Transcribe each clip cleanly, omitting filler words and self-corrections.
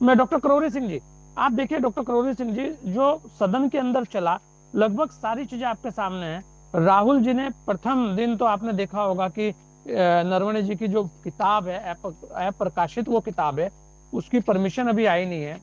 मैं डॉक्टर करोरी सिंह जी, आप देखिए डॉक्टर करोरी सिंह जी, जो सदन के अंदर चला, लगभग सारी चीजें आपके सामने हैं। राहुल जी ने प्रथम दिन तो आपने देखा होगा कि नरवणे जी की जो किताब है, ऐप प्रकाशित वो किताब है, उसकी परमिशन अभी आई नहीं है।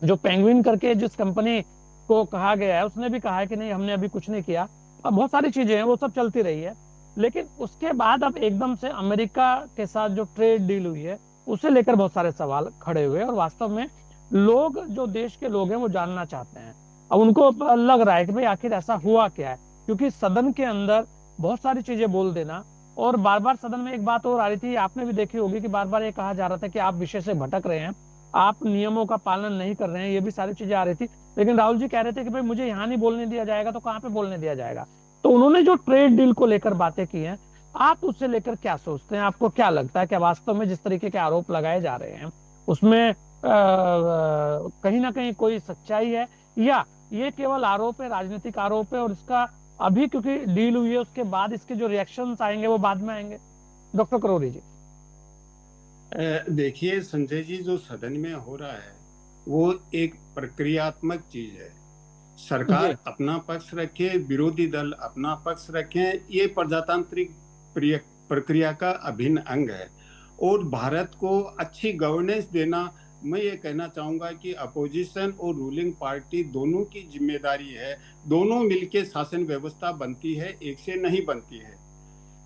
जो पेंगुइन करके जिस कंपनी को कहा गया है, उसने भी कहा है कि नहीं, हमने अभी कुछ नहीं किया। अब बहुत सारी चीजें हैं, वो सब चलती रही है। लेकिन उसके बाद अब एकदम से अमेरिका के साथ जो ट्रेड डील हुई है, उसे लेकर बहुत सारे सवाल खड़े हुए, और वास्तव में लोग, जो देश के लोग हैं, वो जानना चाहते हैं। अब उनको लग रहा है कि भाई आखिर ऐसा हुआ क्या है, क्योंकि सदन के अंदर बहुत सारी चीजें बोल देना, और बार बार सदन में एक बात और आ रही थी, आपने भी देखी होगी कि बार बार ये कहा जा रहा था कि आप विषय से भटक रहे हैं, आप नियमों का पालन नहीं कर रहे हैं, ये भी सारी चीजें आ रही थी। लेकिन राहुल जी कह रहे थे कि भाई मुझे यहाँ नहीं बोलने दिया जाएगा तो कहाँ पे बोलने दिया जाएगा। तो उन्होंने जो ट्रेड डील को लेकर बातें की हैं, आप उससे लेकर क्या सोचते हैं? आपको क्या लगता है कि वास्तव में जिस तरीके के आरोप लगाए जा रहे हैं, उसमें कहीं ना कहीं कोई सच्चाई है, या ये केवल आरोप है, राजनीतिक आरोप है, और इसका अभी क्योंकि डील हुई है, उसके बाद इसके जो रिएक्शंस आएंगे वो बाद में आएंगे? डॉक्टर करोरी जी। देखिए संजय जी, जो सदन में हो रहा है वो एक प्रक्रियात्मक चीज है। जी। सरकार अपना पक्ष रखे, विरोधी दल अपना पक्ष रखें, ये प्रजातांत्रिक प्रक्रिया का अभिन्न अंग है। और भारत को अच्छी गवर्नेंस देना, मैं ये कहना चाहूंगा कि अपोजिशन और रूलिंग पार्टी दोनों की जिम्मेदारी है। दोनों मिलके शासन व्यवस्था बनती है, एक से नहीं बनती है।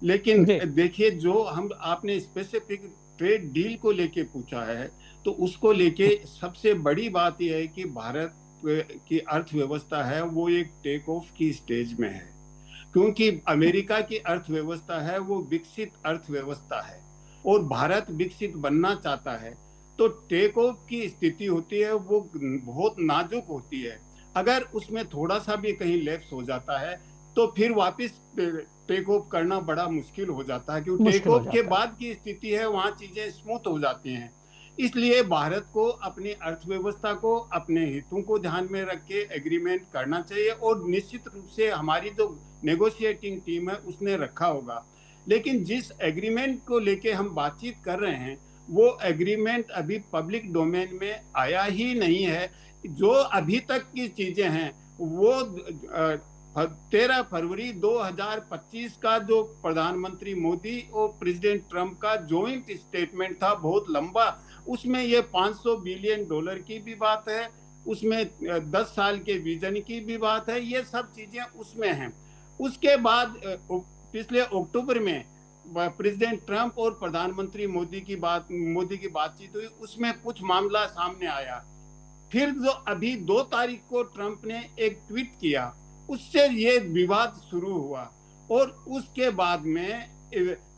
लेकिन जी। देखिए, जो हम आपने स्पेसिफिक ट्रेड डील को लेके पूछा है, तो उसको लेके सबसे बड़ी बात यह है कि भारत की अर्थव्यवस्था है वो एक टेक ऑफ की स्टेज में है। क्योंकि अमेरिका की अर्थव्यवस्था है वो विकसित अर्थव्यवस्था है, और भारत विकसित बनना चाहता है। तो टेक ऑफ की स्थिति होती है वो बहुत नाजुक होती है। अगर उसमें थोड़ा सा भी कहीं लैप्स हो जाता है तो फिर वापस टेक ऑफ करना बड़ा मुश्किल हो जाता है, क्योंकि टेक मुश्किल हो ऑफ के जाता है। बाद की स्थिति है वहां चीजें स्मूथ हो जाती हैं। इसलिए भारत को अपनी अर्थव्यवस्था को, अपने हितों को ध्यान में रख के एग्रीमेंट करना चाहिए, और निश्चित रूप से हमारी जो नेगोशिएटिंग टीम है उसने रखा होगा। लेकिन जिस एग्रीमेंट को लेके हम बातचीत कर रहे हैं वो एग्रीमेंट अभी पब्लिक डोमेन में आया ही नहीं है। जो अभी तक की चीजें हैं वो 13 फरवरी 2025 का जो प्रधानमंत्री मोदी और प्रेसिडेंट ट्रंप का जॉइंट स्टेटमेंट था, बहुत लंबा। उसमें ये $500 बिलियन की भी बात है, उसमें 10 साल के विजन की भी बात है, ये सब चीजें उसमें हैं। उसके बाद पिछले अक्टूबर में प्रेसिडेंट ट्रंप और प्रधानमंत्री मोदी की बातचीत हुई, उसमें कुछ मामला सामने आया। फिर जो अभी 2 तारीख को ट्रंप ने एक ट्वीट किया, उससे ये विवाद शुरू हुआ। और उसके बाद में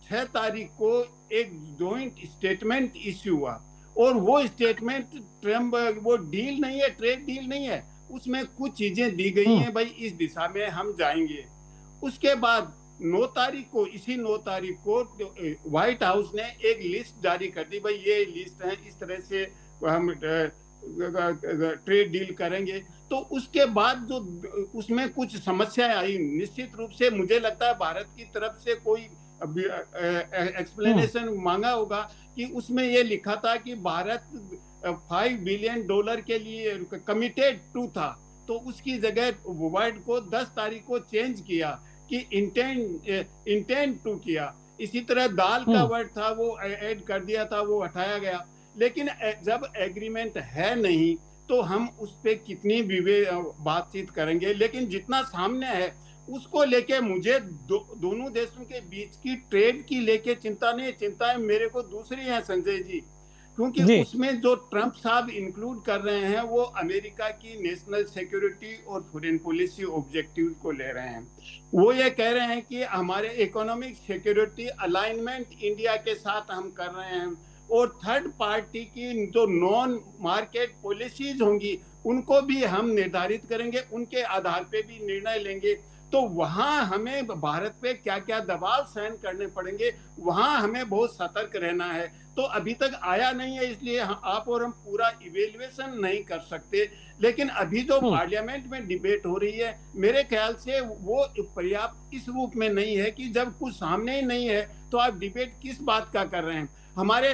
6 तारीख को एक जॉइंट स्टेटमेंट इश्यू हुआ। और वो स्टेटमेंट ट्रंप, वो डील नहीं है, ट्रेड डील नहीं है, उसमें कुछ चीजें दी गई हम्म। हैं, भाई इस दिशा में हम जाएंगे। उसके बाद 9 तारीख को, इसी 9 तारीख को व्हाइट हाउस ने एक लिस्ट जारी कर दी, भाई ये लिस्ट है, इस तरह से हम ट्रेड डील करेंगे। तो उसके बाद जो उसमें कुछ समस्याएं आई, निश्चित रूप से मुझे लगता है भारत की तरफ से कोई हम्म। एक्सप्लेनेशन मांगा होगा कि उसमें ये लिखा था कि भारत $5 बिलियन के लिए कमिटेड टू था। तो उसकी जगह वर्ड को 10 तारीख को चेंज किया कि इंटेंड टू किया। इसी तरह दाल का हम्म। वर्ड था वो ऐड कर दिया था, वो हटाया गया। लेकिन जब एग्रीमेंट है नहीं तो हम उस पर कितनी बातचीत करेंगे। लेकिन जितना सामने है उसको लेके मुझे दोनों देशों के बीच की ट्रेड की लेके चिंता नहीं, चिंता है मेरे को दूसरी है संजय जी। क्योंकि जी। उसमें जो ट्रंप साहब इंक्लूड कर रहे हैं वो अमेरिका की नेशनल सिक्योरिटी और फॉरेन पॉलिसी ऑब्जेक्टिव्स को ले रहे हैं। वो ये कह रहे हैं कि हमारे इकोनॉमिक सिक्योरिटी अलाइनमेंट इंडिया के साथ हम कर रहे हैं, और थर्ड पार्टी की जो नॉन मार्केट पॉलिसीज होंगी उनको भी हम निर्धारित करेंगे, उनके आधार पे भी निर्णय लेंगे। तो वहां हमें भारत पे क्या क्या दबाव सहन करने पड़ेंगे, वहां हमें बहुत सतर्क रहना है। तो अभी तक आया नहीं है, इसलिए आप और हम पूरा इवेल्युएशन नहीं कर सकते। लेकिन अभी जो हम्म। पार्लियामेंट में डिबेट हो रही है, मेरे ख्याल से वो पर्याप्त इस रूप में नहीं है कि जब कुछ सामने ही नहीं है तो आप डिबेट किस बात का कर रहे हैं। हमारे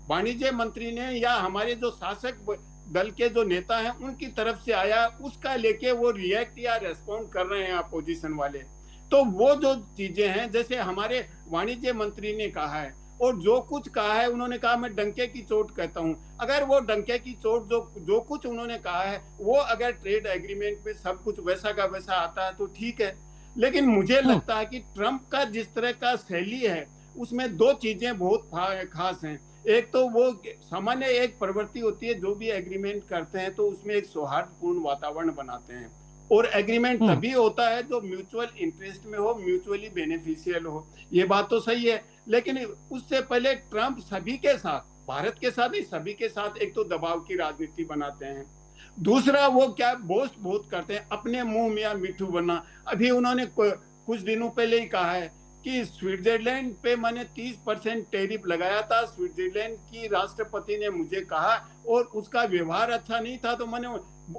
वाणिज्य मंत्री ने या हमारे जो शासक दल के जो नेता हैं उनकी तरफ से आया, उसका लेके वो रिएक्ट या रेस्पॉन्ड कर रहे हैं अपोजिशन वाले। तो वो जो चीजें हैं, जैसे हमारे वाणिज्य मंत्री ने कहा है और जो कुछ कहा है, उन्होंने कहा मैं डंके की चोट कहता हूं। अगर वो डंके की चोट जो जो कुछ उन्होंने कहा है, वो अगर ट्रेड एग्रीमेंट में सब कुछ वैसा का वैसा आता है तो ठीक है। लेकिन मुझे हम्म। लगता है कि ट्रंप का जिस तरह का शैली है, उसमें दो चीजें बहुत खास हैं। एक तो वो सामान्य एक प्रवृत्ति होती है, जो भी एग्रीमेंट करते हैं तो उसमें एक सौहार्दपूर्ण वातावरण बनाते हैं, और एग्रीमेंट हम्म। तभी होता है जो म्यूचुअल इंटरेस्ट में हो, म्यूचुअली बेनिफिशियल हो। ये बात तो सही है, लेकिन उससे पहले ट्रंप सभी के साथ, भारत के साथ ही सभी के साथ एक तो दबाव की राजनीति बनाते हैं। दूसरा वो क्या बोस्ट बहुत करते हैं, अपने मुंह में मिठू बनना। अभी उन्होंने कुछ दिनों पहले ही कहा है कि स्विट्जरलैंड पे मैंने 30% टैरिफ लगाया था, स्विट्जरलैंड की राष्ट्रपति ने मुझे कहा और उसका व्यवहार अच्छा नहीं था, तो मैंने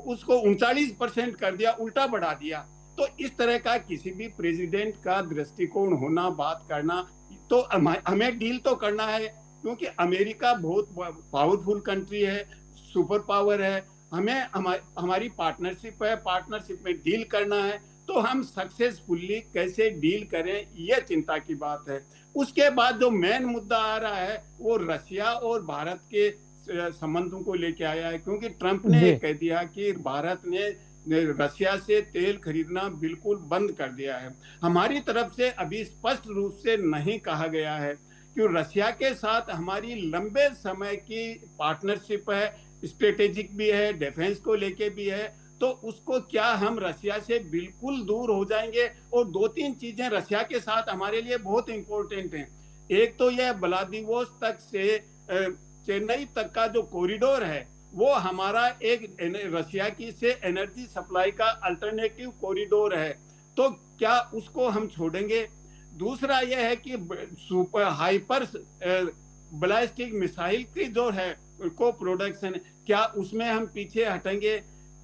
उसको 39% कर दिया, उल्टा बढ़ा दिया। तो इस तरह का किसी भी प्रेसिडेंट का दृष्टिकोण होना, बात करना, तो हमें डील तो करना है, क्योंकि अमेरिका बहुत पावरफुल कंट्री है, सुपर पावर है। हमें हमारी पार्टनरशिप है, पार्टनरशिप में डील करना है, तो हम सक्सेसफुली कैसे डील करें, यह चिंता की बात है। उसके बाद जो मेन मुद्दा आ रहा है वो रशिया और भारत के संबंधों को लेके आया है, क्योंकि ट्रंप ने जी। कह दिया कि भारत ने रशिया से तेल खरीदना बिल्कुल बंद कर दिया है। हमारी तरफ से अभी स्पष्ट रूप से नहीं कहा गया है कि रशिया के साथ हमारी लंबे समय की पार्टनरशिप है, स्ट्रेटेजिक भी है, डिफेंस को लेके भी है। तो उसको क्या हम रशिया से बिल्कुल दूर हो जाएंगे? और दो तीन चीजें रशिया के साथ हमारे लिए बहुत इंपॉर्टेंट हैं। एक तो यह व्लादिवोस्तोक से चेन्नई तक का जो कॉरिडोर है, वो हमारा एक रशिया की से एनर्जी सप्लाई का अल्टरनेटिव कॉरिडोर है, तो क्या उसको हम छोड़ेंगे? दूसरा यह है कि सुपर हाइपर बैलिस्टिक मिसाइल की जो है को प्रोडक्शन, क्या उसमें हम पीछे हटेंगे?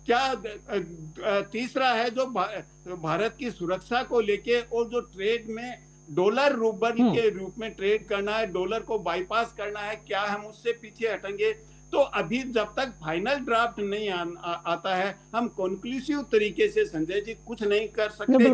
क्या तीसरा है जो भारत की सुरक्षा को लेके, और जो ट्रेड में डॉलर रूबल हम्म। के रूप में ट्रेड करना है, डॉलर को बाईपास करना है, क्या हम उससे पीछे हटेंगे? तो अभी जब तक फाइनल ड्राफ्ट नहीं आता है, हम कंक्लूसिव तरीके से संजय जी कुछ नहीं कर नहीं, सकते।